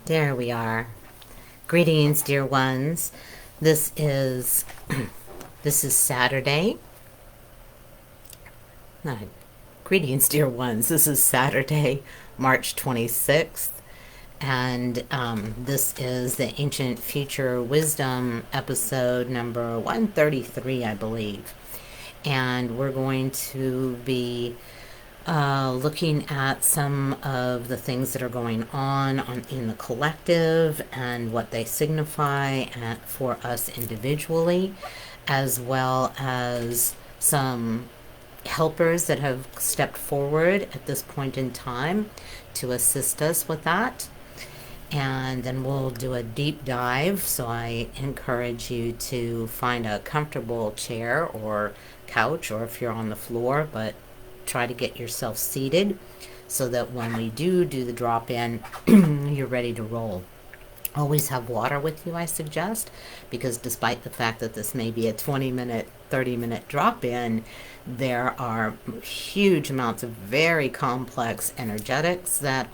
There we are. Greetings, dear ones. This is this is Saturday. No, greetings, dear ones. This is Saturday, March 26th, and this is the Ancient Future Wisdom episode number 133, I believe. And we're going to be looking at some of the things that are going on in the collective and what they signify for us individually, as well as some helpers that have stepped forward at this point in time to assist us with that. And then we'll do a deep dive. So I encourage you to find a comfortable chair or couch, or if you're on the floor, but try to get yourself seated so that when we do the drop in, you're ready to roll. Always have water with you, I suggest, because despite the fact that this may be a 20-minute, 30-minute drop in, there are huge amounts of very complex energetics that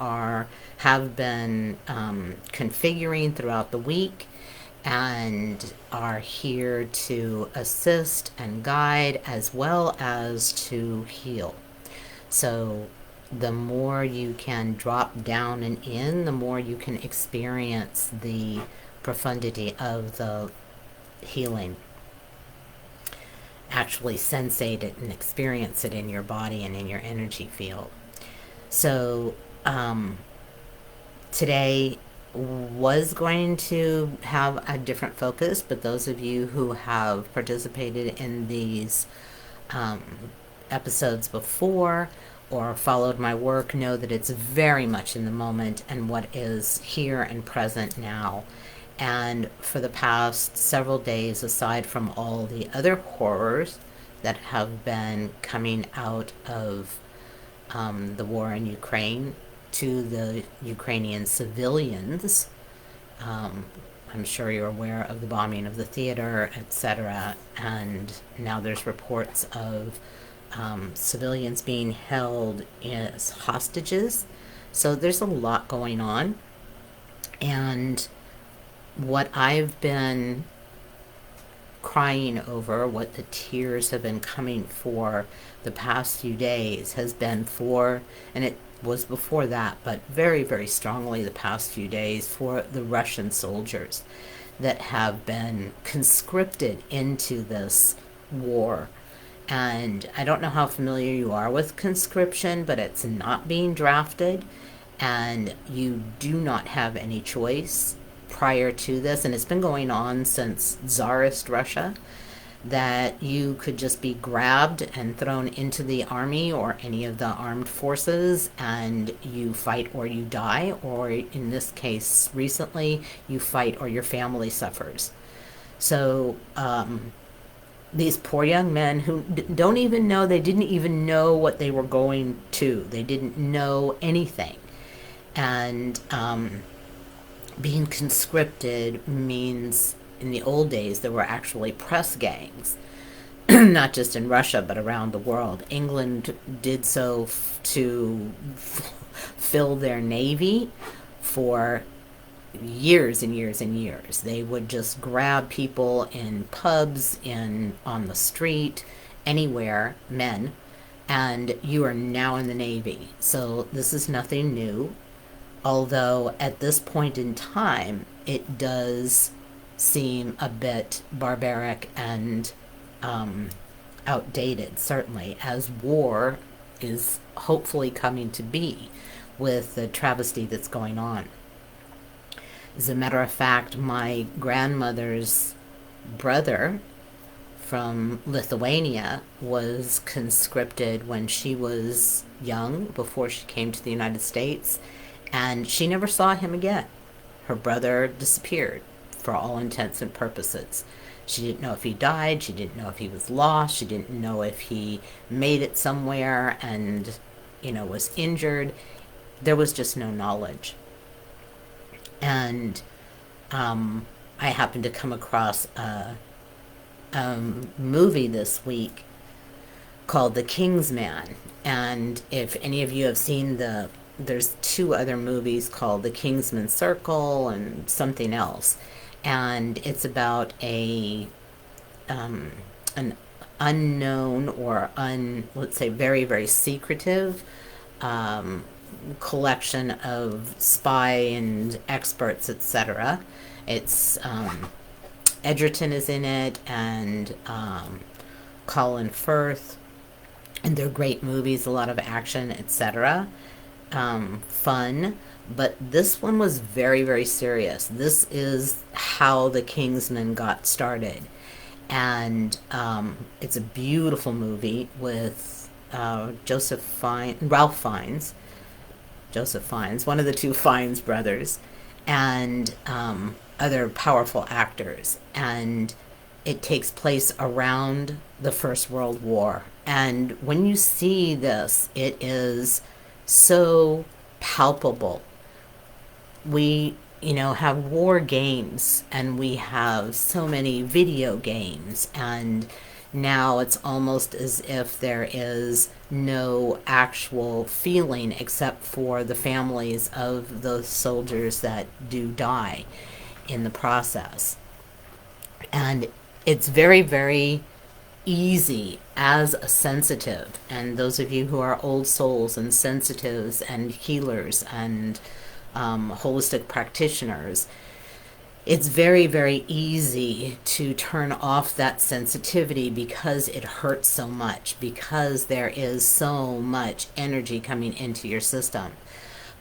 have been configuring throughout the week and are here to assist and guide as well as to heal. So the more you can drop down and in, the more you can experience the profundity of the healing. Actually sensate it and experience it in your body and in your energy field. So today was going to have a different focus, but those of you who have participated in these episodes before or followed my work know that it's very much in the moment and what is here and present now. And for the past several days, aside from all the other horrors that have been coming out of the war in Ukraine to the Ukrainian civilians, I'm sure you're aware of the bombing of the theater, etc. And now there's reports of civilians being held as hostages. So there's a lot going on. And what I've been crying over, what the tears have been coming for the past few days, has been for, and it was before that, but very, very strongly the past few days, for the Russian soldiers that have been conscripted into this war. And I don't know how familiar you are with conscription, but it's not being drafted, and you do not have any choice prior to this, and it's been going on since Tsarist Russia, that you could just be grabbed and thrown into the army or any of the armed forces, and you fight or you die, or in this case recently, you fight or your family suffers. So these poor young men who don't even know, they didn't even know what they were going to. They didn't know anything. And being conscripted means, in the old days, there were actually press gangs, not just in Russia, but around the world. England did so to fill their navy for years and years and years. They would just grab people in pubs, on the street, anywhere, men, and you are now in the Navy. So this is nothing new, although at this point in time it does seem a bit barbaric and outdated, certainly, as war is hopefully coming to be with the travesty that's going on. As a matter of fact, my grandmother's brother from Lithuania was conscripted when she was young, before she came to the United States, and she never saw him again. Her brother disappeared for all intents and purposes. She didn't know if he died, she didn't know if he was lost, she didn't know if he made it somewhere and, was injured. There was just no knowledge. And I happened to come across a movie this week called The Kingsman. And if any of you have seen the there's two other movies called The Kingsman Circle and something else, and it's about an unknown or let's say very very secretive um, collection of spy and experts, etc. It's Edgerton is in it, and Colin Firth, and they're great movies, a lot of action, etc. Fun, but this one was very, very serious. This is how the Kingsmen got started, and it's a beautiful movie with Ralph Fiennes, Joseph Fiennes, one of the two Fiennes brothers, and other powerful actors. And it takes place around the First World War. And when you see this, it is so palpable. We, have war games, and we have so many video games, and now it's almost as if there is no actual feeling except for the families of those soldiers that do die in the process. And it's very, very easy as a sensitive, and those of you who are old souls and sensitives and healers and holistic practitioners, it's very, very easy to turn off that sensitivity because it hurts so much, because there is so much energy coming into your system.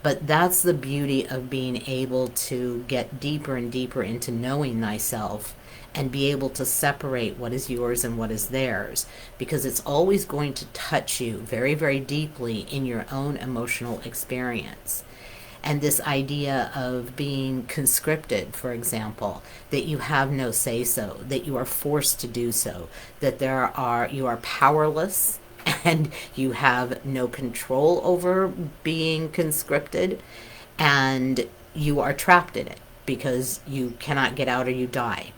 But that's the beauty of being able to get deeper and deeper into knowing thyself and be able to separate what is yours and what is theirs, because it's always going to touch you very, very deeply in your own emotional experience. And this idea of being conscripted, for example, that you have no say so, that you are forced to do so, that you are powerless and you have no control over being conscripted, and you are trapped in it because you cannot get out or you die,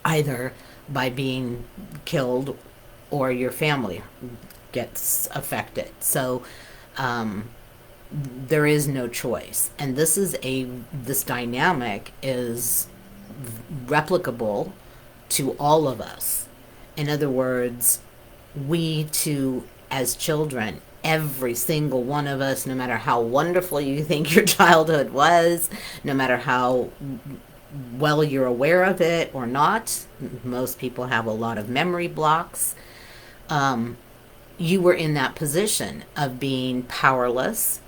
either by being killed or your family gets affected. So there is no choice, and this dynamic is replicable to all of us. In other words, we too, as children, every single one of us, no matter how wonderful you think your childhood was, no matter how well you're aware of it or not, most people have a lot of memory blocks, you were in that position of being powerless,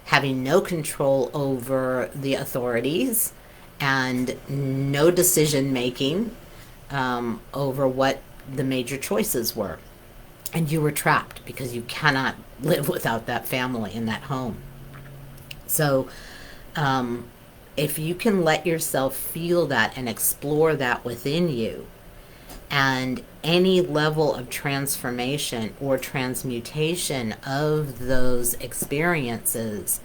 having no control over the authorities, and no decision making over what the major choices were. And you were trapped because you cannot live without that family and that home. So if you can let yourself feel that and explore that within you, and any level of transformation or transmutation of those experiences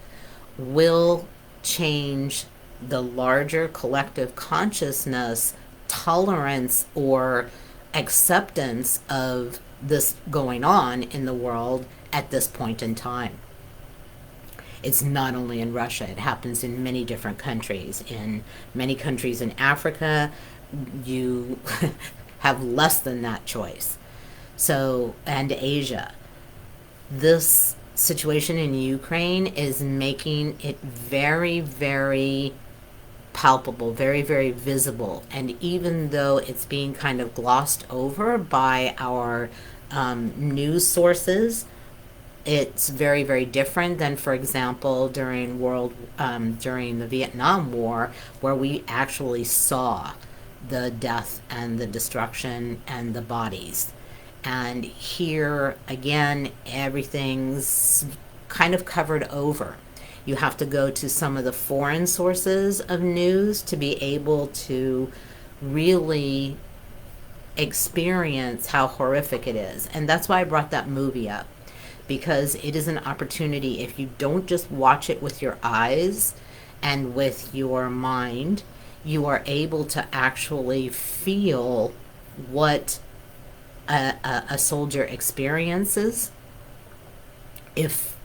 will change the larger collective consciousness tolerance or acceptance of this going on in the world at this point in time. It's not only in Russia, it happens in many different countries. In many countries in Africa, you have less than that choice. So, and Asia. This situation in Ukraine is making it very, very palpable, very, very visible. And even though it's being kind of glossed over by our news sources, it's very, very different than, for example, during the Vietnam War, where we actually saw the death and the destruction and the bodies. And here, again, everything's kind of covered over. You have to go to some of the foreign sources of news to be able to really experience how horrific it is. And that's why I brought that movie up, because it is an opportunity. If you don't just watch it with your eyes and with your mind, you are able to actually feel what a soldier experiences if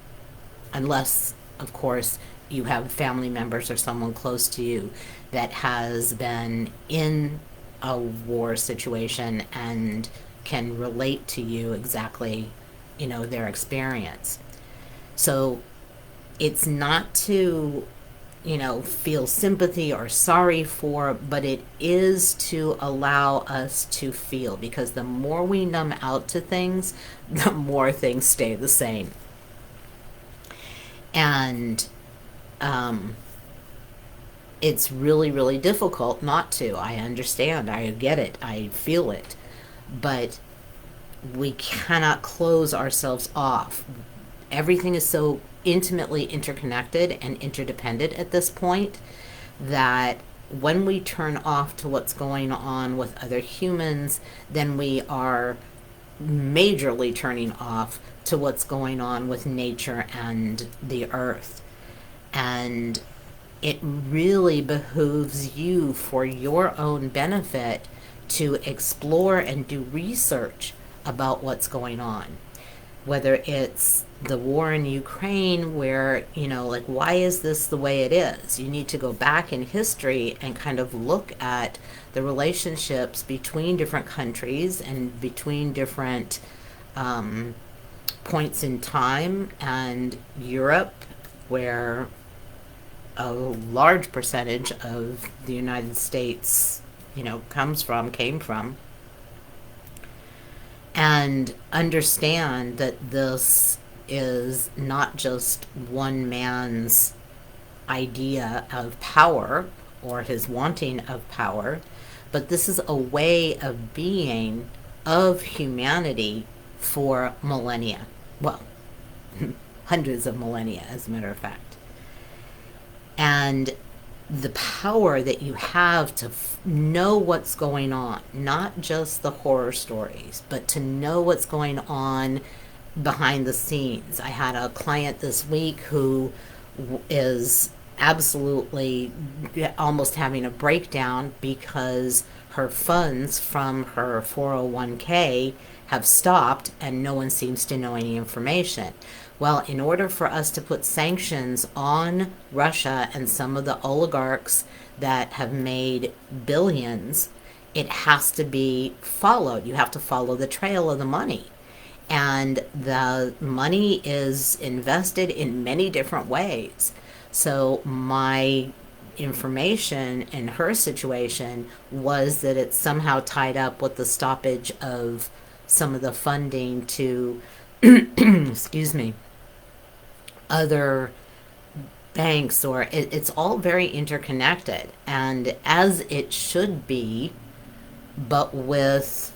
unless, of course, you have family members or someone close to you that has been in a war situation and can relate to you exactly, their experience. So it's not to, feel sympathy or sorry for, but it is to allow us to feel, because the more we numb out to things, the more things stay the same. And it's really, really difficult not to. I understand. I get it. I feel it. But we cannot close ourselves off. Everything is so intimately interconnected and interdependent at this point that when we turn off to what's going on with other humans, then we are majorly turning off to what's going on with nature and the earth. And it really behooves you, for your own benefit, to explore and do research about what's going on. Whether it's the war in Ukraine, where, like, why is this the way it is? You need to go back in history and kind of look at the relationships between different countries and between different points in time, and Europe, where a large percentage of the United States, came from, and understand that this is not just one man's idea of power or his wanting of power, but this is a way of being of humanity for millennia. Well, hundreds of millennia, as a matter of fact. And the power that you have to know what's going on, not just the horror stories, but to know what's going on behind the scenes. I had a client this week who is absolutely almost having a breakdown because her funds from her 401k have stopped and no one seems to know any information. Well, in order for us to put sanctions on Russia and some of the oligarchs that have made billions, it has to be followed. You have to follow the trail of the money. And the money is invested in many different ways. So my information in her situation was that it's somehow tied up with the stoppage of some of the funding to, excuse me, other banks, or it's all very interconnected, and as it should be, but with,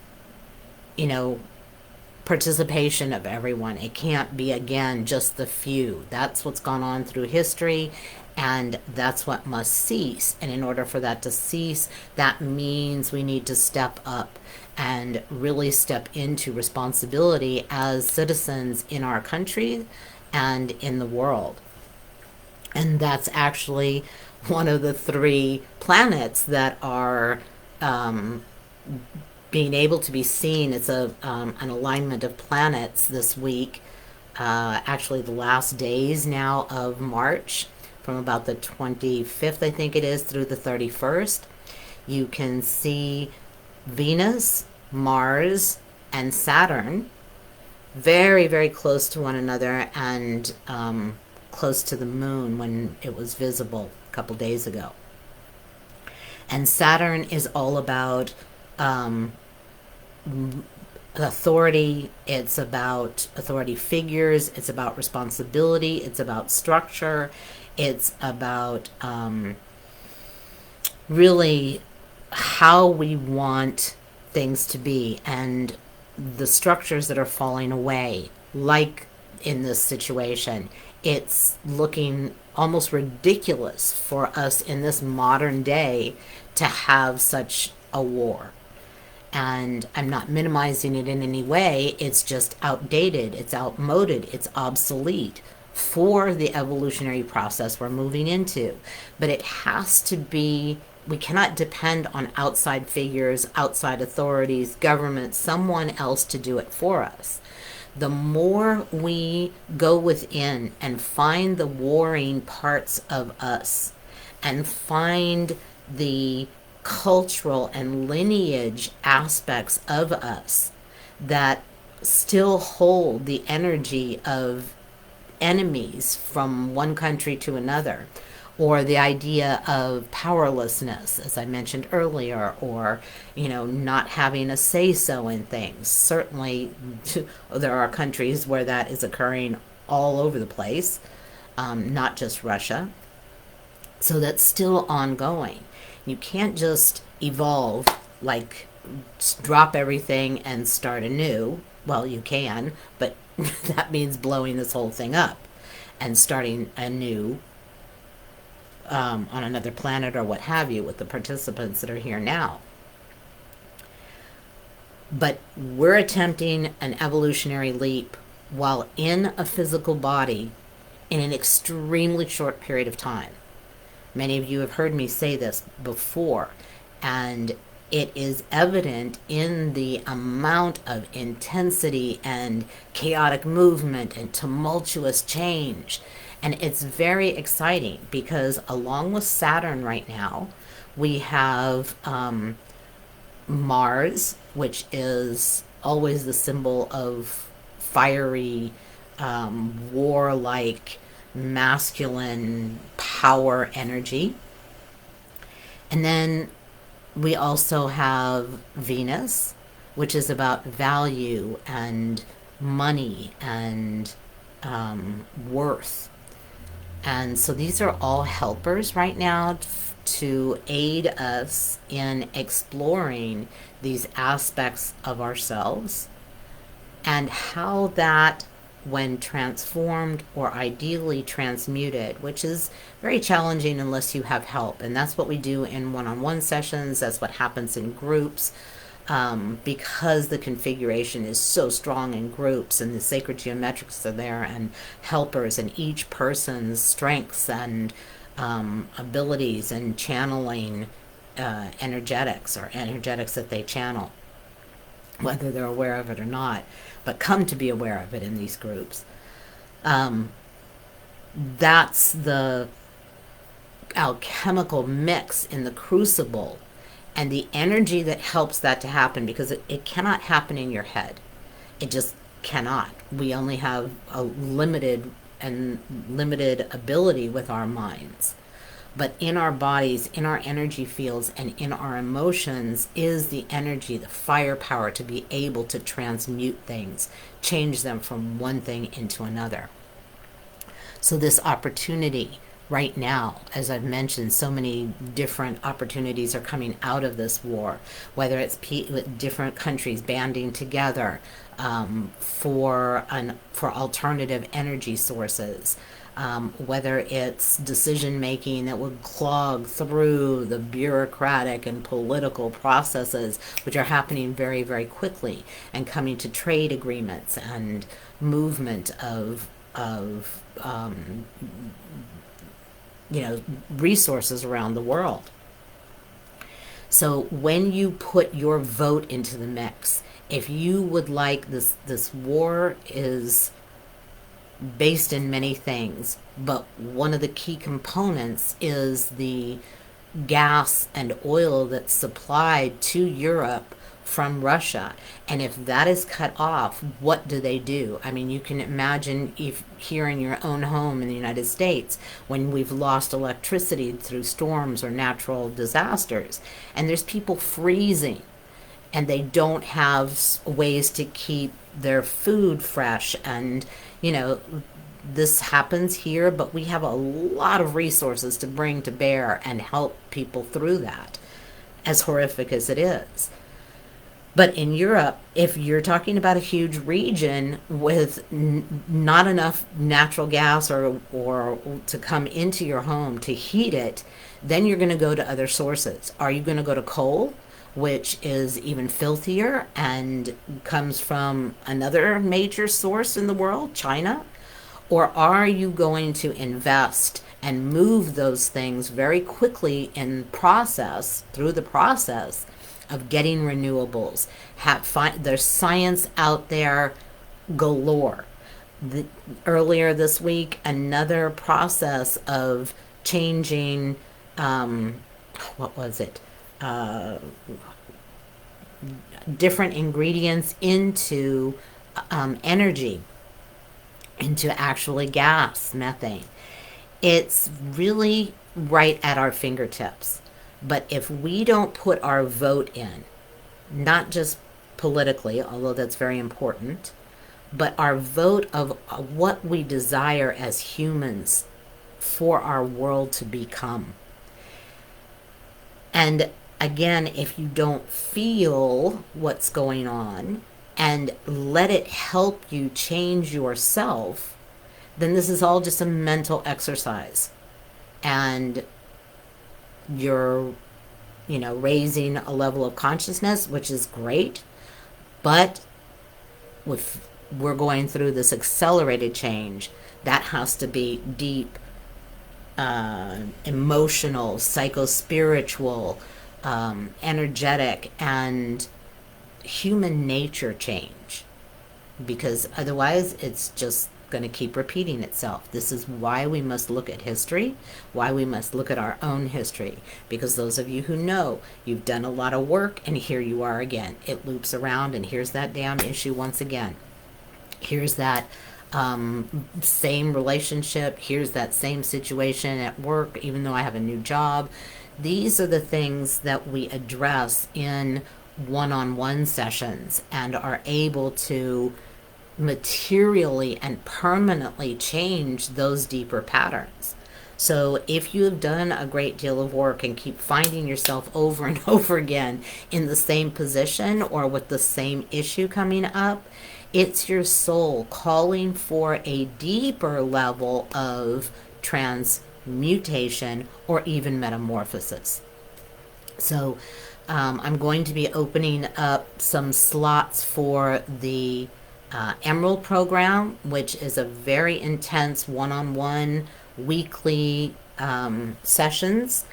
participation of everyone. It can't be, again, just the few. That's what's gone on through history, and that's what must cease. And in order for that to cease, that means we need to step up and really step into responsibility as citizens in our country and in the world. And that's actually one of the 3 planets that are being able to be seen. It's an alignment of planets this week, actually the last days now of March, from about the 25th, I think it is, through the 31st. You can see Venus, Mars, and Saturn very, very close to one another, and close to the moon when it was visible a couple days ago. And Saturn is all about authority. It's about authority figures. It's about responsibility. It's about structure. It's about really how we want things to be, and the structures that are falling away, like in this situation. It's looking almost ridiculous for us in this modern day to have such a war. And I'm not minimizing it in any way. It's just outdated. It's outmoded. It's obsolete for the evolutionary process we're moving into. But it has to be, we cannot depend on outside figures, outside authorities, government, someone else to do it for us. the more we go within and find the warring parts of us and find the cultural and lineage aspects of us that still hold the energy of enemies from one country to another, or the idea of powerlessness, as I mentioned earlier, or, not having a say-so in things. Certainly, there are countries where that is occurring all over the place, not just Russia. So that's still ongoing. You can't just evolve, like drop everything and start anew. Well, you can, but that means blowing this whole thing up and starting anew on another planet or what have you with the participants that are here now. But we're attempting an evolutionary leap while in a physical body in an extremely short period of time. Many of you have heard me say this before, and it is evident in the amount of intensity and chaotic movement and tumultuous change. And it's very exciting because along with Saturn right now, we have Mars, which is always the symbol of fiery, warlike, masculine power energy. And then we also have Venus, which is about value and money and worth. And so these are all helpers right now to aid us in exploring these aspects of ourselves and how that, when transformed or ideally transmuted, which is very challenging unless you have help. And that's what we do in one-on-one sessions. That's what happens in groups, because the configuration is so strong in groups and the sacred geometrics are there and helpers and each person's strengths and abilities and channeling energetics or energetics that they channel, whether they're aware of it or not, but come to be aware of it in these groups. That's the alchemical mix in the crucible and the energy that helps that to happen, because it cannot happen in your head. It just cannot. We only have a limited ability with our minds. But in our bodies, in our energy fields, and in our emotions is the energy, the firepower to be able to transmute things, change them from one thing into another. So this opportunity right now, as I've mentioned, so many different opportunities are coming out of this war, whether it's different countries banding together for alternative energy sources, whether it's decision making that would clog through the bureaucratic and political processes, which are happening very, very quickly, and coming to trade agreements and movement of resources around the world. So when you put your vote into the mix, if you would like this war is based in many things, but one of the key components is the gas and oil that's supplied to Europe from Russia. And if that is cut off, what do? I mean, you can imagine if here in your own home in the United States, when we've lost electricity through storms or natural disasters, and there's people freezing and they don't have ways to keep their food fresh. And, this happens here, but we have a lot of resources to bring to bear and help people through that, as horrific as it is. But in Europe, if you're talking about a huge region with not enough natural gas or to come into your home to heat it, then you're going to go to other sources. Are you going to go to coal, which is even filthier and comes from another major source in the world, China? Or are you going to invest and move those things very quickly through the process of getting renewables? There's science out there galore. The, Earlier this week, another process of changing, um, what was it? Uh, Different ingredients into energy, into actually gas, methane. It's really right at our fingertips. But if we don't put our vote in, not just politically, although that's very important, but our vote of what we desire as humans for our world to become. And again, if you don't feel what's going on and let it help you change yourself, then this is all just a mental exercise. And you're, raising a level of consciousness, which is great. But if we're going through this accelerated change, that has to be deep, emotional, psycho-spiritual, energetic, and human nature change. Because otherwise, it's just going to keep repeating itself. This is why we must look at history, why we must look at our own history. Because those of you who know, you've done a lot of work, and here you are again. It loops around, and here's that damn issue once again. Here's that same relationship. Here's that same situation at work, even though I have a new job. These are the things that we address in one-on-one sessions and are able to materially and permanently change those deeper patterns. So if you have done a great deal of work and keep finding yourself over and over again in the same position or with the same issue coming up, it's your soul calling for a deeper level of transmutation or even metamorphosis. So I'm going to be opening up some slots for the Emerald program, which is a very intense one-on-one weekly sessions.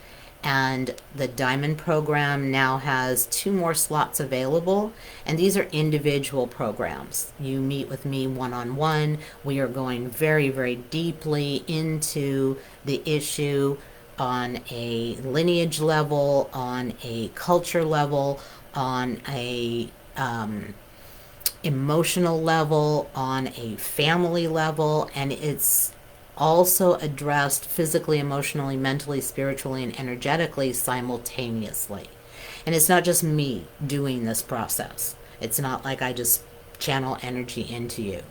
And the Diamond program now has 2 more slots available, and these are individual programs. You meet with me one-on-one. We are going very, very deeply into the issue on a lineage level, on a culture level, on a emotional level, on a family level, and it's also addressed physically, emotionally, mentally, spiritually, and energetically simultaneously. And it's not just me doing this process. It's not like I just channel energy into you.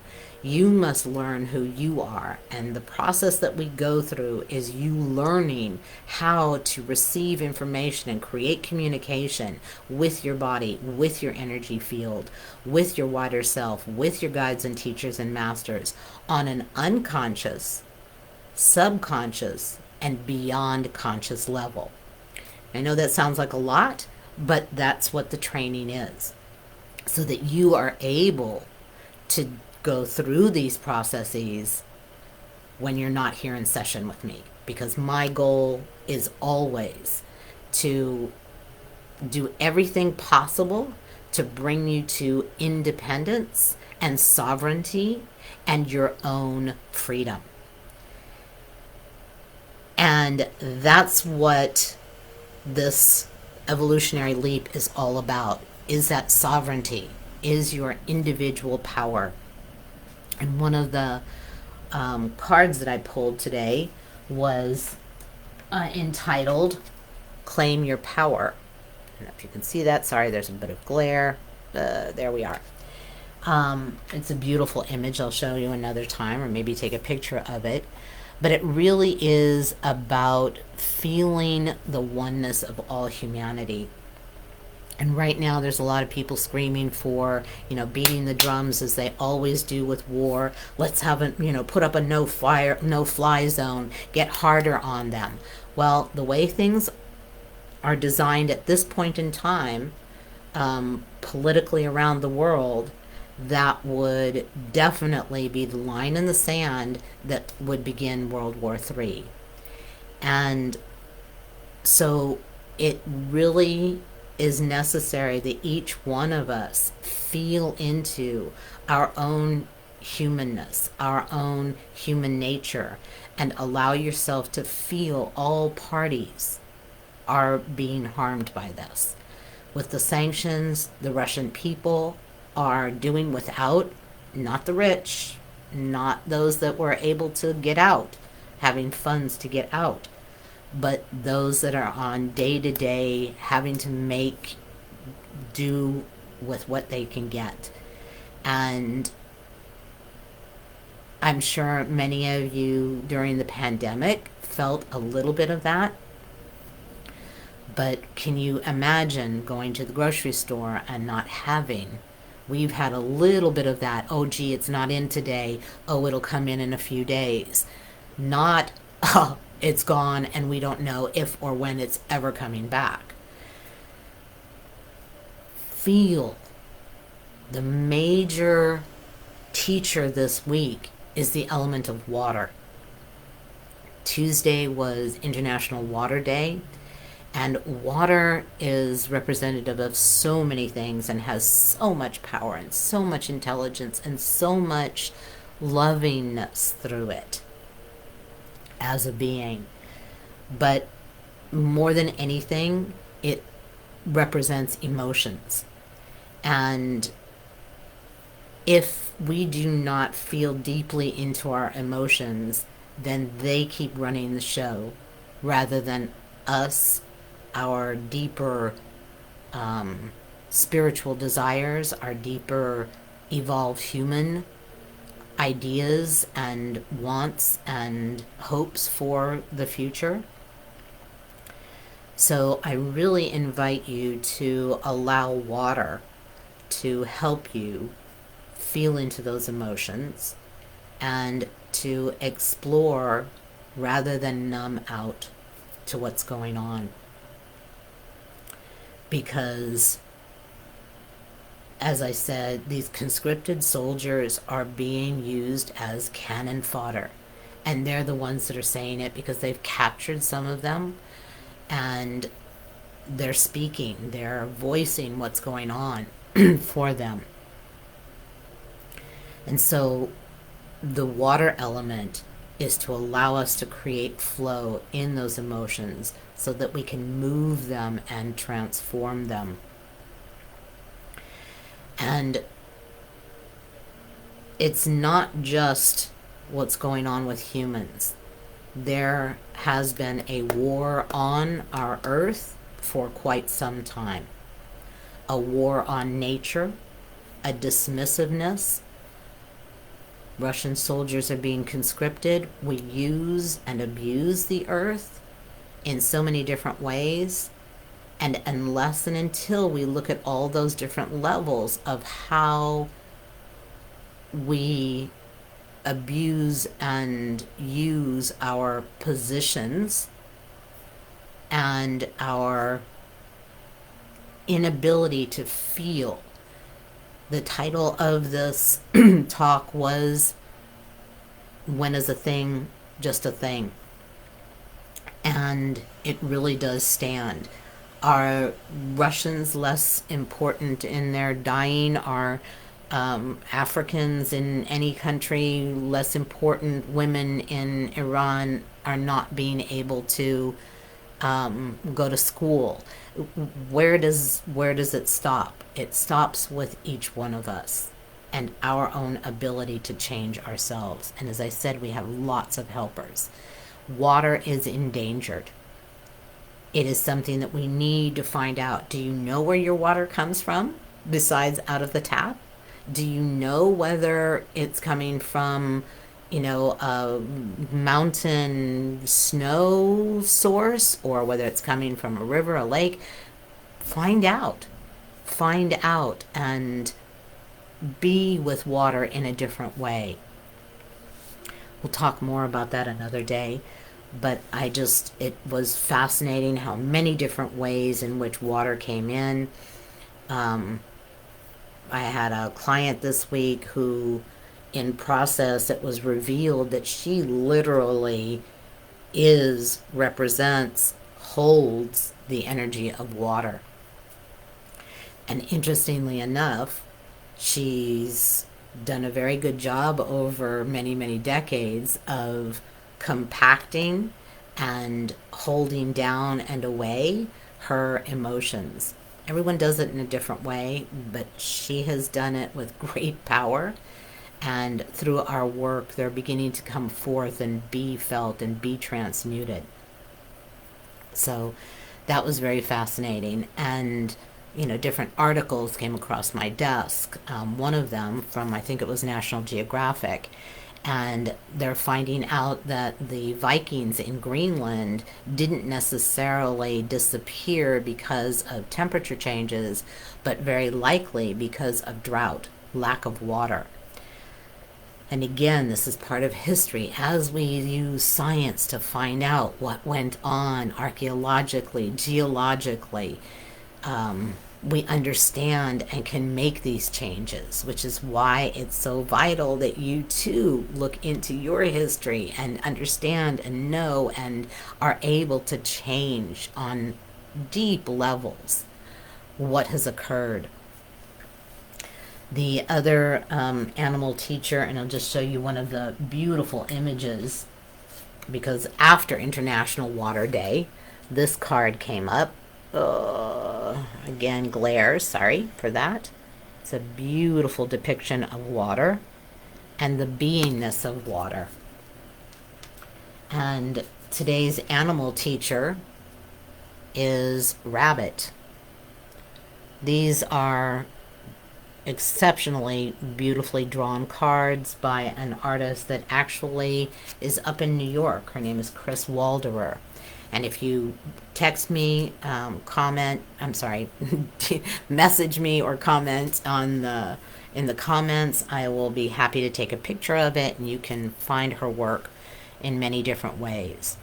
You must learn who you are. And the process that we go through is you learning how to receive information and create communication with your body, with your energy field, with your wider self, with your guides and teachers and masters on an unconscious, subconscious, and beyond conscious level. I know that sounds like a lot, but that's what the training is. So that you are able to go through these processes when you're not here in session with me. Because my goal is always to do everything possible to bring you to independence and sovereignty and your own freedom. And that's what this evolutionary leap is all about, is that sovereignty, is your individual power. And one of the cards that I pulled today was entitled Claim Your Power. I don't know if you can see that. Sorry, there's a bit of glare. There we are. It's a beautiful image. I'll show you another time, or maybe take a picture of it. But it really is about feeling the oneness of all humanity. And right now there's a lot of people screaming for, beating the drums as they always do with war. Let's have a, put up a no fly zone, get harder on them. Well, the way things are designed at this point in time, politically around the world, that would definitely be the line in the sand that would begin World War III. And so it really is necessary that each one of us feel into our own humanness, our own human nature, and allow yourself to feel all parties are being harmed by this. With the sanctions, the Russian people are doing without, not the rich, not those that were able to get out, having funds to get out, but those that are on day to day having to make do with what they can get. And I'm sure many of you during the pandemic felt a little bit of that. But can you imagine going to the grocery store and not having? We've had a little bit of that. Oh, gee, it's not in today. Oh, it'll come in a few days. Not, oh, it's gone and we don't know if or when it's ever coming back. Feel. The major teacher this week is the element of water. Tuesday was International Water Day, and water is representative of so many things and has so much power and so much intelligence and so much lovingness through it as a being. But more than anything, it represents emotions. And if we do not feel deeply into our emotions, then they keep running the show rather than us, our deeper spiritual desires, our deeper evolved human ideas and wants and hopes for the future. So I really invite you to allow water to help you feel into those emotions and to explore rather than numb out to what's going on. Because, as I said, these conscripted soldiers are being used as cannon fodder. And they're the ones that are saying it because they've captured some of them and they're speaking, they're voicing what's going on for them. And so the water element is to allow us to create flow in those emotions so that we can move them and transform them. And it's not just what's going on with humans. There has been a war on our earth for quite some time. A war on nature, a dismissiveness. Russian soldiers are being conscripted. We use and abuse the earth in so many different ways. And unless and until we look at all those different levels of how we abuse and use our positions and our inability to feel. The title of this talk was, When is a Thing Just a Thing? And it really does stand. Are Russians less important in their dying? Are Africans in any country less important? Women in Iran are not being able to go to school. Where does it stop? It stops with each one of us and our own ability to change ourselves. And as I said, we have lots of helpers. Water is endangered. It is something that we need to find out. Do you know where your water comes from besides out of the tap? Do you know whether it's coming from, a mountain snow source or whether it's coming from a river, a lake? Find out. Find out and be with water in a different way. We'll talk more about that another day. But it was fascinating how many different ways in which water came in. I had a client this week who, in process, it was revealed that she literally represents, holds the energy of water. And interestingly enough, she's done a very good job over many, many decades of compacting and holding down and away her emotions. Everyone does it in a different way, but she has done it with great power. And through our work, they're beginning to come forth and be felt and be transmuted. So that was very fascinating. And, different articles came across my desk. One of them from, I think it was National Geographic. And they're finding out that the Vikings in Greenland didn't necessarily disappear because of temperature changes, but very likely because of drought, lack of water. And again, this is part of history. As we use science to find out what went on archaeologically, geologically, we understand and can make these changes, which is why it's so vital that you too look into your history and understand and know and are able to change on deep levels what has occurred. The other animal teacher, and I'll just show you one of the beautiful images, because after International Water Day, this card came up. Again, glare, sorry for that. It's a beautiful depiction of water and the beingness of water. And today's animal teacher is rabbit. These are exceptionally beautifully drawn cards by an artist that actually is up in New York. Her name is Chris Walderer. And if you text me, message me or comment in the comments, I will be happy to take a picture of it, and you can find her work in many different ways.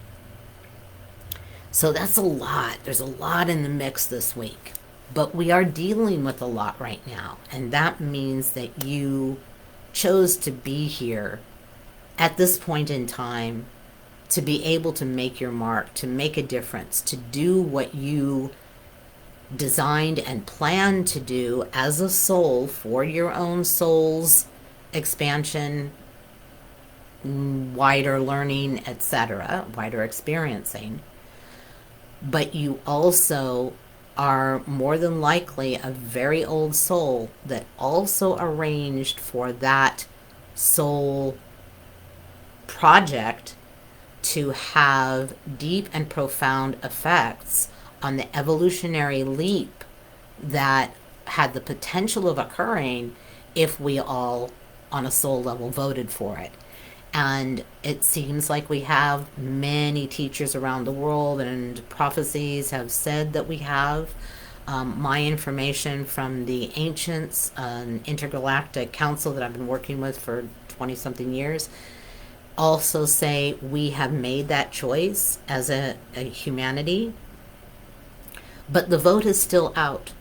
So that's a lot. There's a lot in the mix this week. But we are dealing with a lot right now, and that means that you chose to be here at this point in time to be able to make your mark, to make a difference, to do what you designed and planned to do as a soul for your own soul's expansion, wider learning, etc., wider experiencing. But you also are more than likely a very old soul that also arranged for that soul project to have deep and profound effects on the evolutionary leap that had the potential of occurring if we all, on a soul level, voted for it. And it seems like we have many teachers around the world, and prophecies have said that we have. My information from the ancients, an intergalactic council that I've been working with for 20-something years, also say we have made that choice as a humanity. But the vote is still out.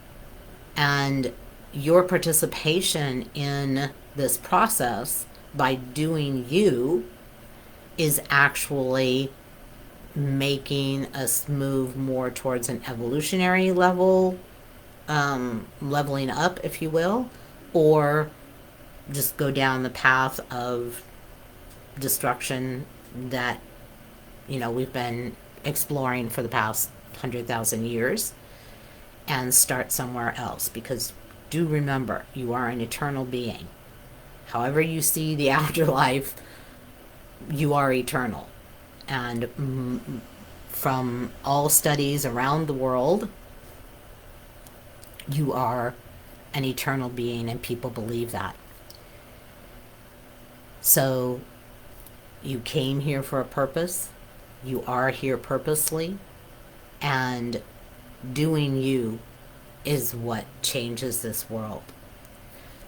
And your participation in this process by doing you is actually making us move more towards an evolutionary level, leveling up, if you will, or just go down the path of destruction that we've been exploring for the past 100,000 years, and start somewhere else. Because do remember, you are an eternal being. However you see the afterlife, you are eternal. And from all studies around the world, you are an eternal being, and people believe that. So you came here for a purpose. You are here purposely. And doing you is what changes this world.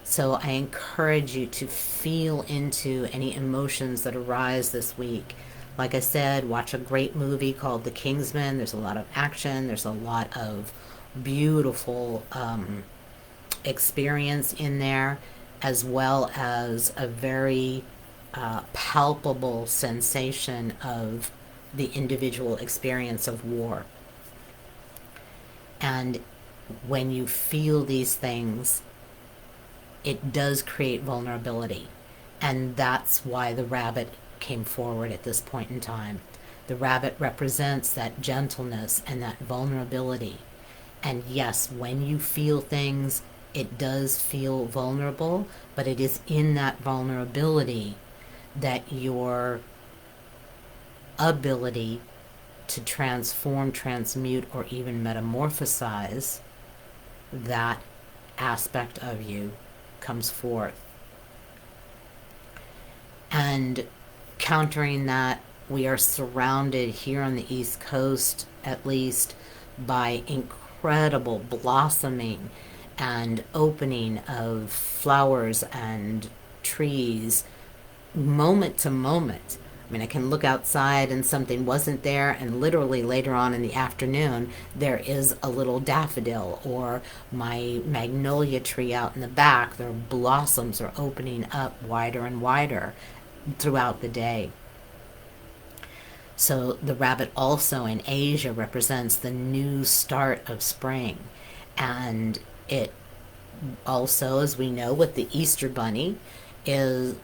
So I encourage you to feel into any emotions that arise this week. Like I said, watch a great movie called The Kingsmen. There's a lot of action. There's a lot of beautiful experience in there, as well as a very palpable sensation of the individual experience of war. And when you feel these things, it does create vulnerability. And that's why the rabbit came forward at this point in time. The rabbit represents that gentleness and that vulnerability. And yes, when you feel things, it does feel vulnerable, but it is in that vulnerability that your ability to transform, transmute, or even metamorphosize that aspect of you comes forth. And countering that, we are surrounded here on the East Coast, at least, by incredible blossoming and opening of flowers and trees moment to moment. I mean, I can look outside and something wasn't there, and literally later on in the afternoon, there is a little daffodil, or my magnolia tree out in the back, their blossoms are opening up wider and wider throughout the day. So the rabbit also in Asia represents the new start of spring. And it also, as we know, with the Easter bunny,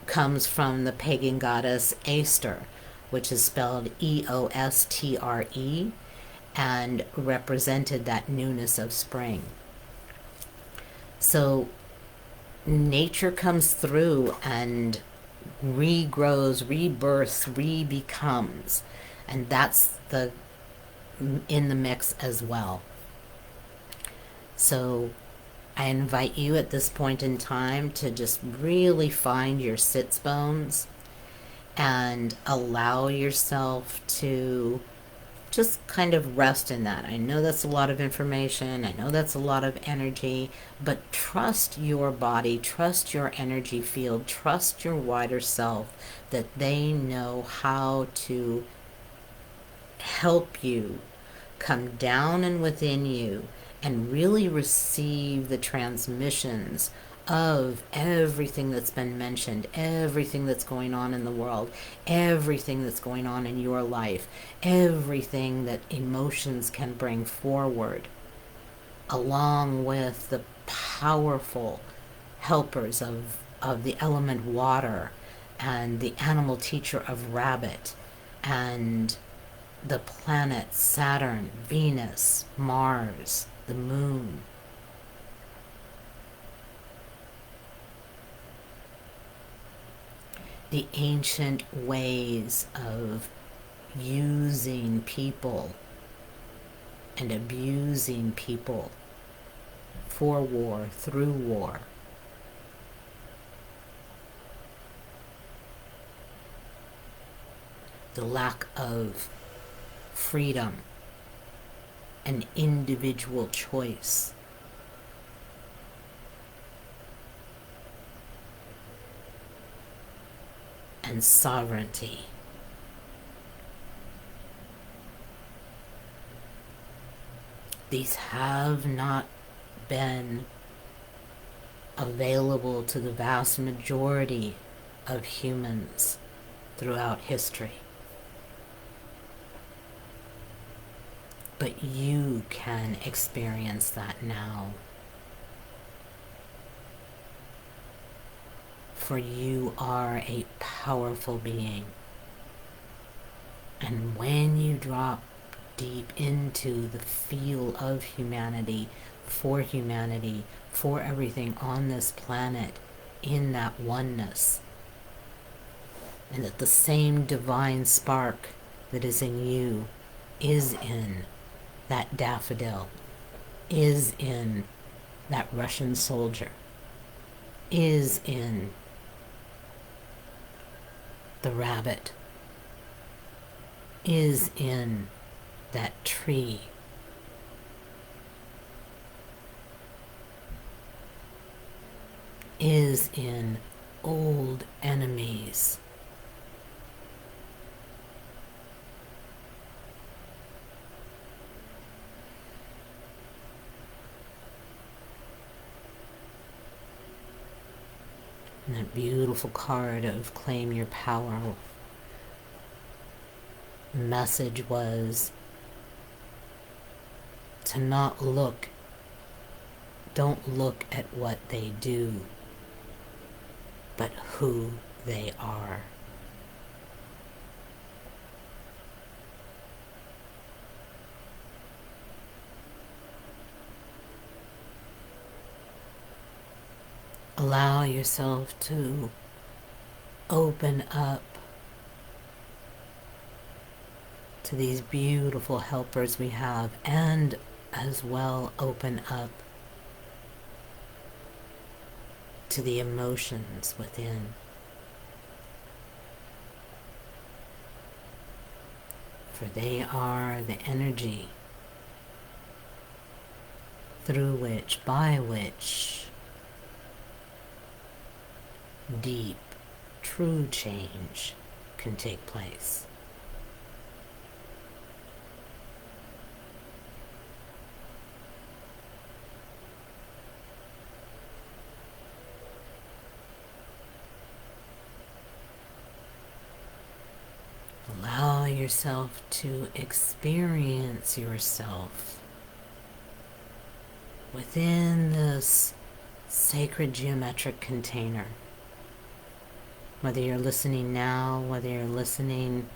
comes from the pagan goddess Aster, which is spelled Eostre, and represented that newness of spring. So nature comes through and regrows, rebirths, rebecomes, and that's the in the mix as well. So I invite you at this point in time to just really find your sits bones and allow yourself to just kind of rest in that. I know that's a lot of information. I know that's a lot of energy, but trust your body, trust your energy field, trust your wider self that they know how to help you come down and within you and really receive the transmissions of everything that's been mentioned, everything that's going on in the world, everything that's going on in your life, everything that emotions can bring forward, along with the powerful helpers of the element water and the animal teacher of rabbit and the planets Saturn, Venus, Mars, the moon. The ancient ways of using people and abusing people for war, through war. The lack of freedom and individual choice. And sovereignty. These have not been available to the vast majority of humans throughout history. But you can experience that now. For you are a powerful being. And when you drop deep into the feel of humanity, for everything on this planet, in that oneness, and that the same divine spark that is in you is in that daffodil, is in that Russian soldier, is in the rabbit, is in that tree, is in old enemies, and that beautiful card of claim your power. The message was to not look Don't look at what they do, but who they are. Allow yourself to open up to these beautiful helpers we have, and as well open up to the emotions within. For they are the energy through which, by which, deep, true change can take place. Allow yourself to experience yourself within this sacred geometric container. Whether you're listening now, whether you're listening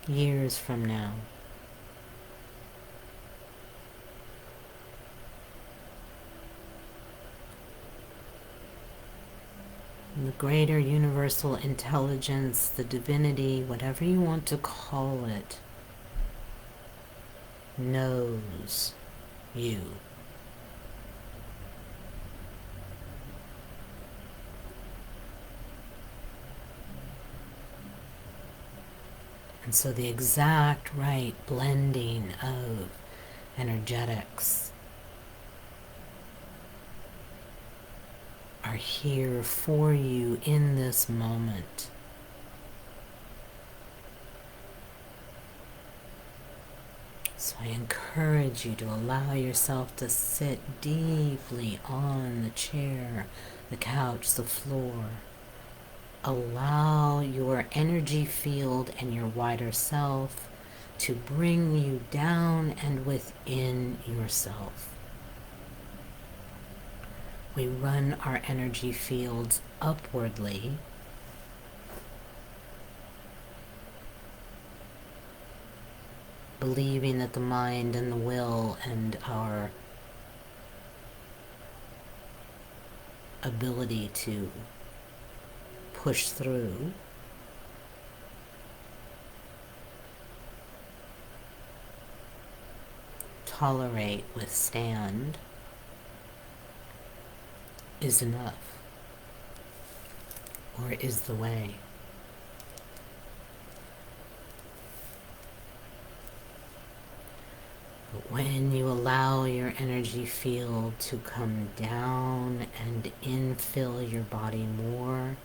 years from now. The greater universal intelligence, the divinity, whatever you want to call it, knows you. And so the exact right blending of energetics are here for you in this moment. So I encourage you to allow yourself to sit deeply on the chair, the couch, the floor. Allow your energy field and your wider self to bring you down and within yourself. We run our energy fields upwardly, believing that the mind and the will and our ability to push through tolerate, withstand is enough, or is the way. But when you allow your energy field to come down and infill your body more,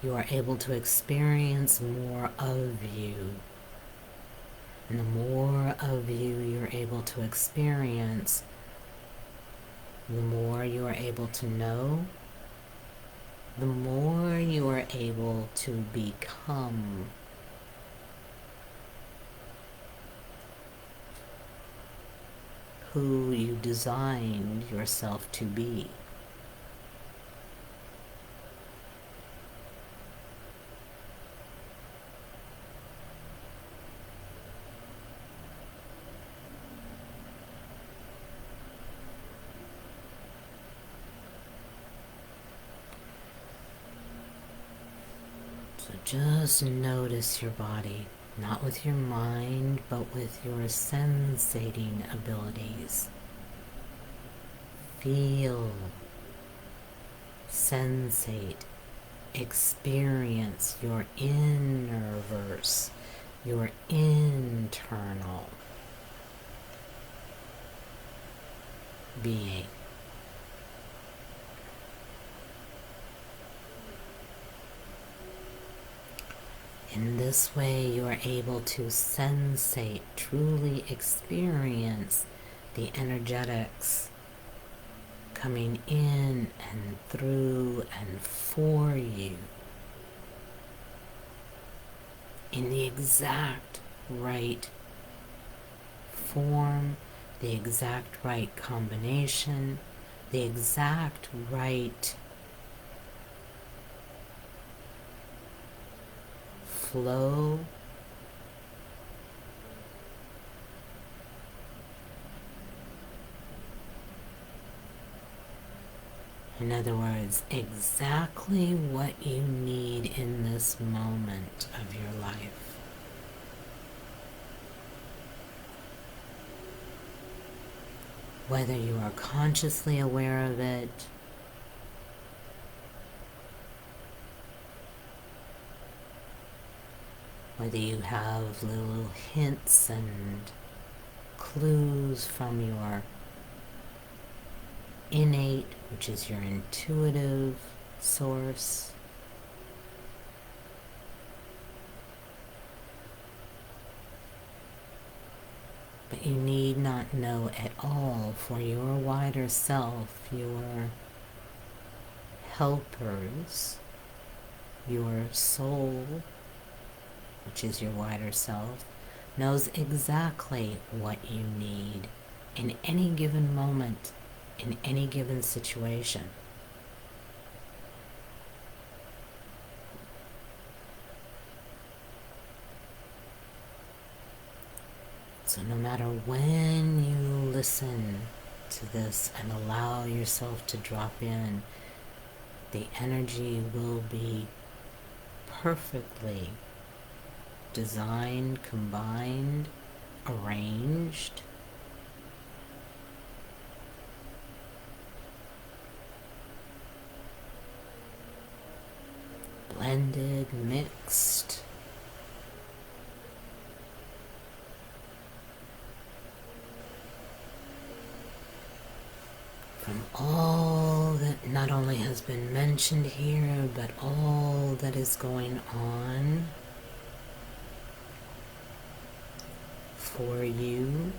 you are able to experience more of you. And the more of you you're able to experience, the more you are able to know, the more you are able to become. Who you designed yourself to be. So just notice your body. Not with your mind, but with your sensating abilities. Feel, sensate, experience your inner verse, your internal being. In this way, you are able to sensate, truly experience the energetics coming in and through and for you in the exact right form, the exact right combination, the exact right flow. In other words, exactly what you need in this moment of your life. Whether you are consciously aware of it, whether you have little hints and clues from your innate, which is your intuitive source, but you need not know at all. For your wider self, your helpers, your soul, which is your wider self, knows exactly what you need in any given moment, in any given situation. So no matter when you listen to this and allow yourself to drop in, the energy will be perfectly designed, combined, arranged, blended, mixed, from all that not only has been mentioned here, but all that is going on for you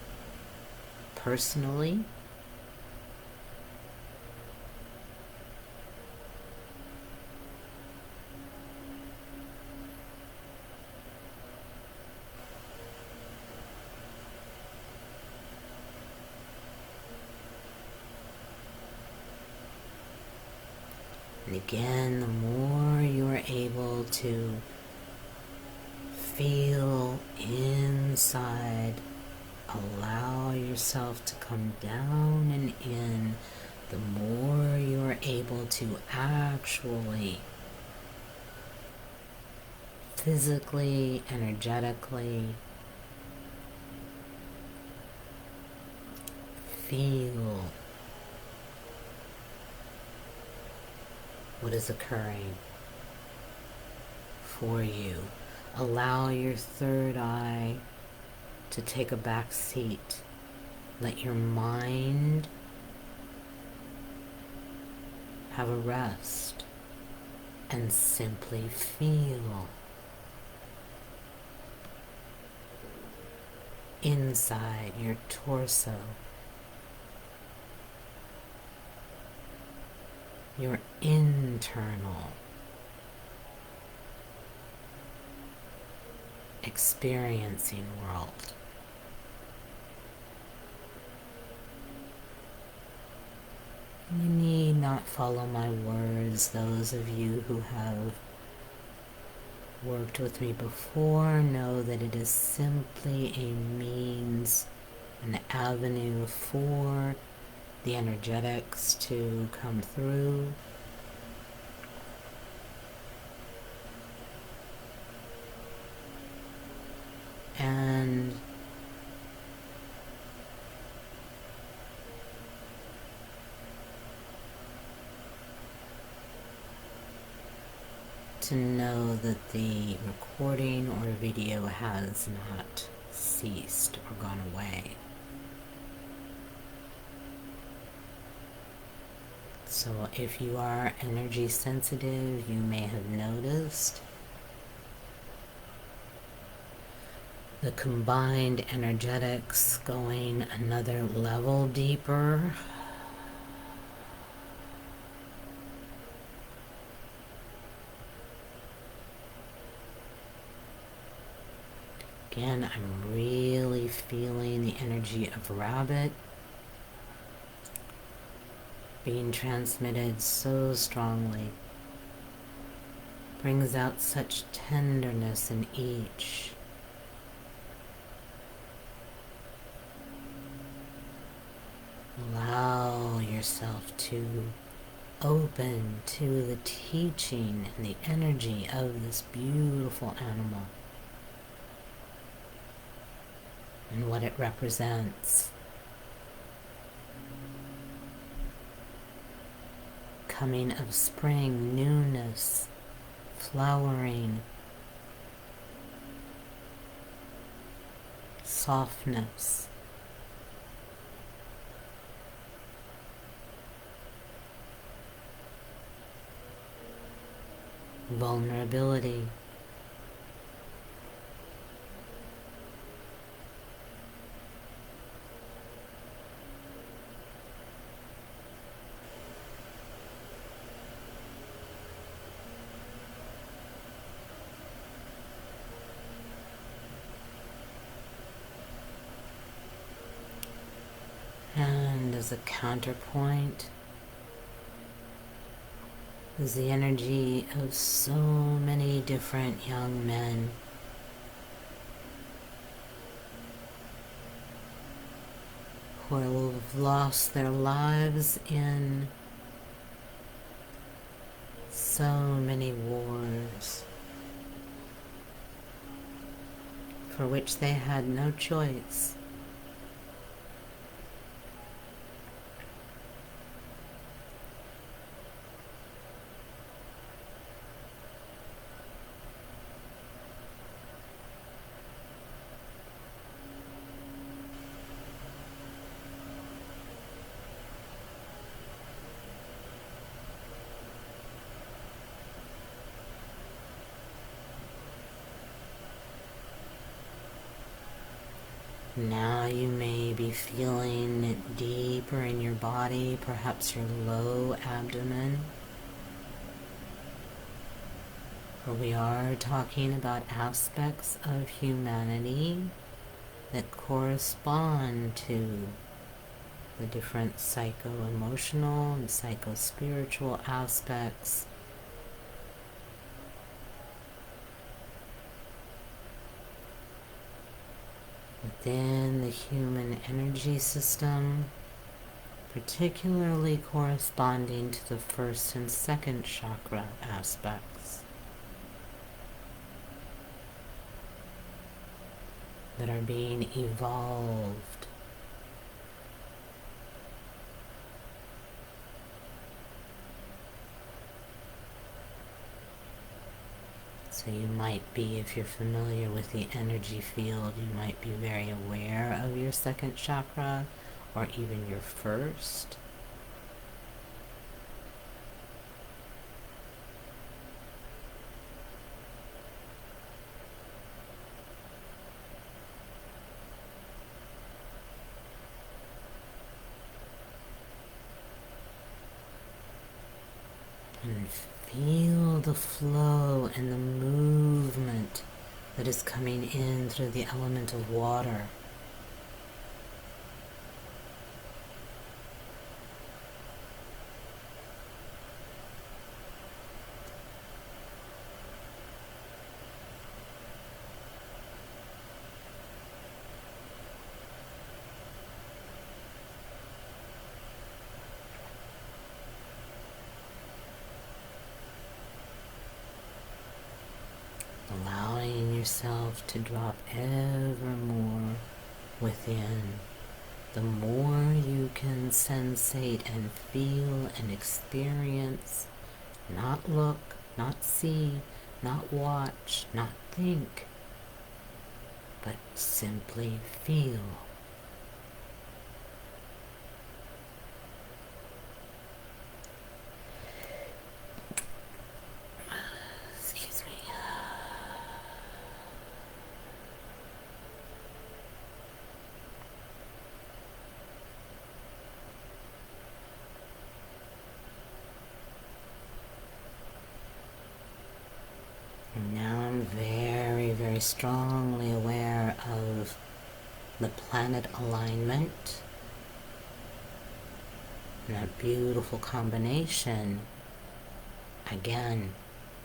personally, and again, the more you're able to feel inside, allow yourself to come down and in, the more you're able to actually, physically, energetically, feel what is occurring for you. Allow your third eye to take a back seat. Let your mind have a rest and simply feel inside your torso, your internal experiencing world. You need not follow my words. Those of you who have worked with me before know that it is simply a means, an avenue for the energetics to come through. And to know that the recording or video has not ceased or gone away. So if you are energy sensitive, you may have noticed the combined energetics going another level deeper. Again, I'm really feeling the energy of rabbit being transmitted so strongly. Brings out such tenderness in each. Allow yourself to open to the teaching and the energy of this beautiful animal and what it represents. Coming of spring, newness, flowering, softness. Vulnerability. And as a counterpoint is the energy of so many different young men who have lost their lives in so many wars for which they had no choice. Now you may be feeling it deeper in your body, perhaps your low abdomen. For we are talking about aspects of humanity that correspond to the different psycho-emotional and psycho-spiritual aspects within the human energy system, particularly corresponding to the first and second chakra aspects that are being evolved. So you might be, if you're familiar with the energy field, you might be very aware of your second chakra or even your first. And feel the flow and the movement that is coming in through the element of water. Allowing yourself to drop ever more within. The more you can sensate and feel and experience, not look, not see, not watch, not think, but simply feel. Excuse me. And now I'm very very strongly aware of the planet alignment, and that beautiful combination, again,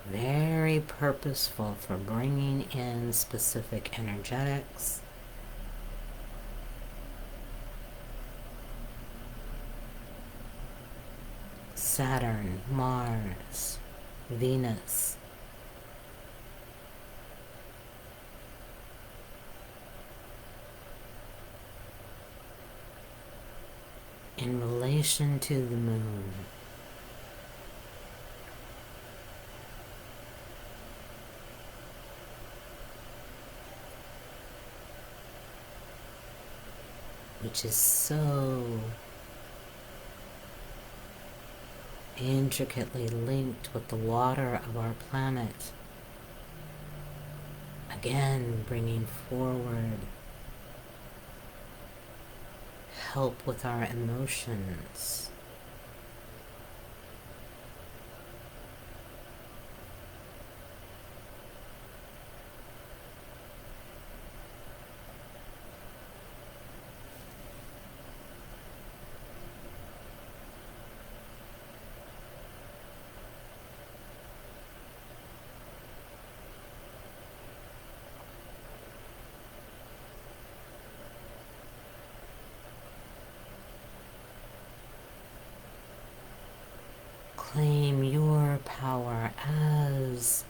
very purposeful for bringing in specific energetics. Saturn, Mars, Venus. In relation to the moon. Which is so intricately linked with the water of our planet. Again, bringing forward help with our emotions. Claim your power as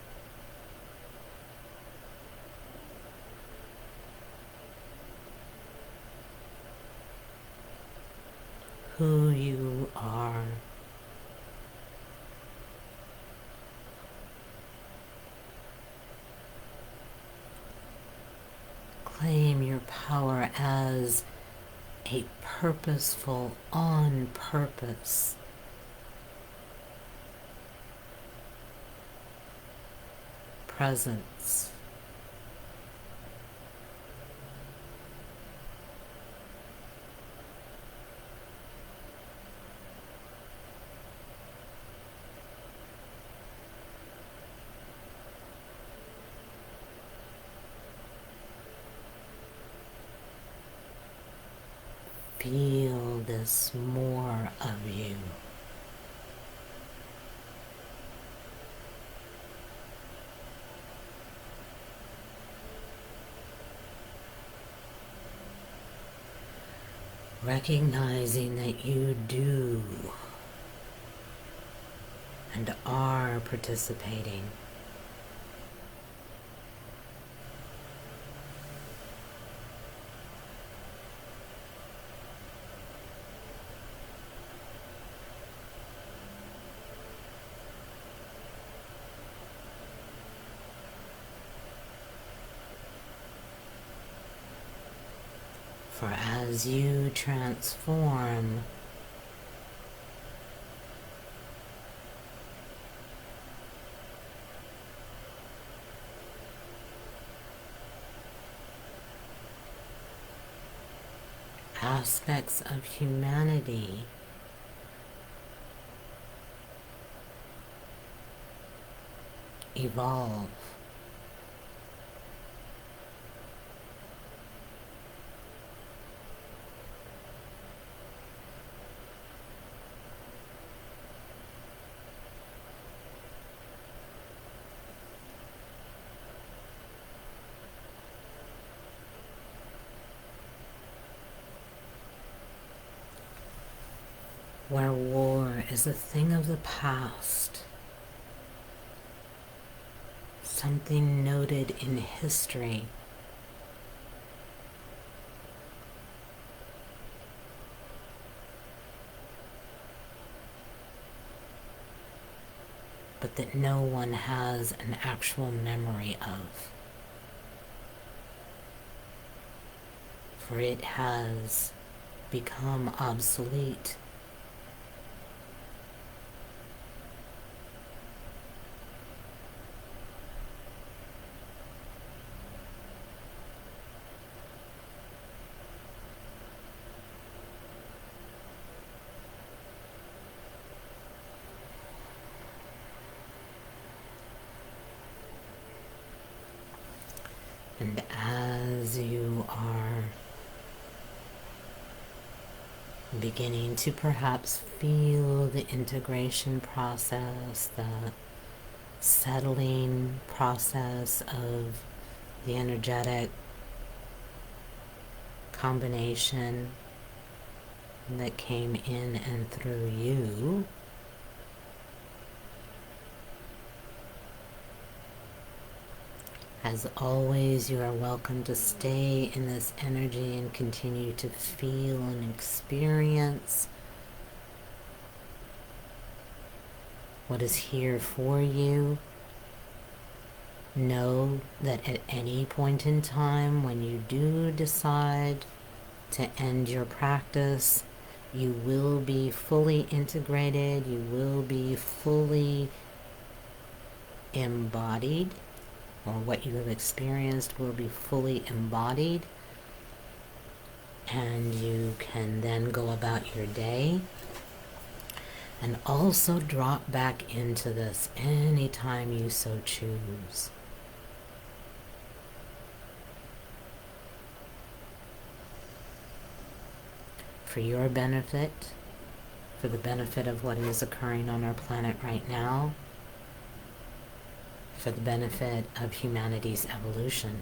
who you are. Claim your power as a purposeful, on purpose presence. Feel this more of you. Recognizing that you do and are participating. For as you transform, aspects of humanity evolve. Where war is a thing of the past, something noted in history, but that no one has an actual memory of, for it has become obsolete. And as you are beginning to perhaps feel the integration process, the settling process of the energetic combination that came in and through you, as always, you are welcome to stay in this energy and continue to feel and experience what is here for you. Know that at any point in time when you do decide to end your practice, you will be fully integrated, you will be fully embodied, or what you have experienced will be fully embodied, and you can then go about your day and also drop back into this anytime you so choose. For your benefit, for the benefit of what is occurring on our planet right now, for the benefit of humanity's evolution.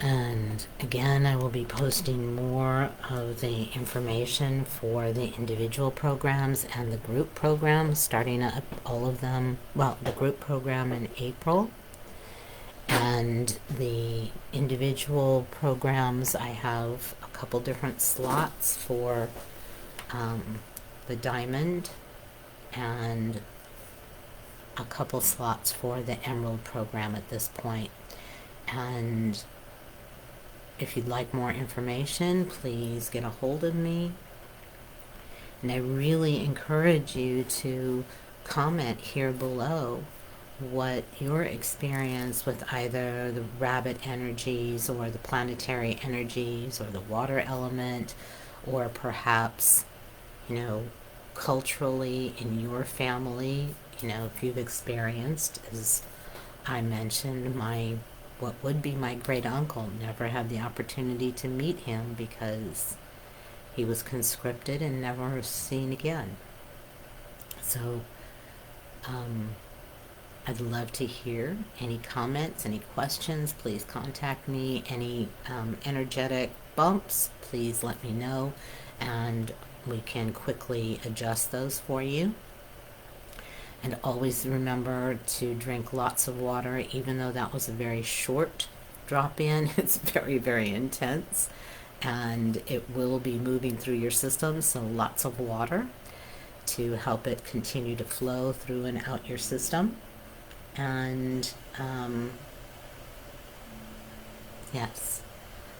And again, I will be posting more of the information for the individual programs and the group programs, starting up all of them, well, the group program in April. And the individual programs, I have a couple different slots for the diamond and a couple slots for the emerald program at this point. And if you'd like more information, please get a hold of me. And I really encourage you to comment here below what your experience with either the rabbit energies or the planetary energies or the water element, or perhaps, culturally in your family, if you've experienced, as I mentioned, what would be my great uncle, never had the opportunity to meet him because he was conscripted and never seen again. So I'd love to hear any comments, any questions. Please contact me. Any energetic bumps, please let me know, and we can quickly adjust those for you. And always remember to drink lots of water, even though that was a very short drop-in. It's very, very intense, and it will be moving through your system, so lots of water to help it continue to flow through and out your system. And yes,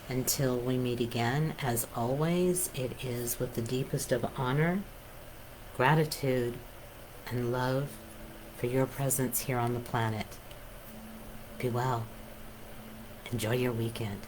until we meet again, as always, it is with the deepest of honor, gratitude, and love for your presence here on the planet. Be well. Enjoy your weekend.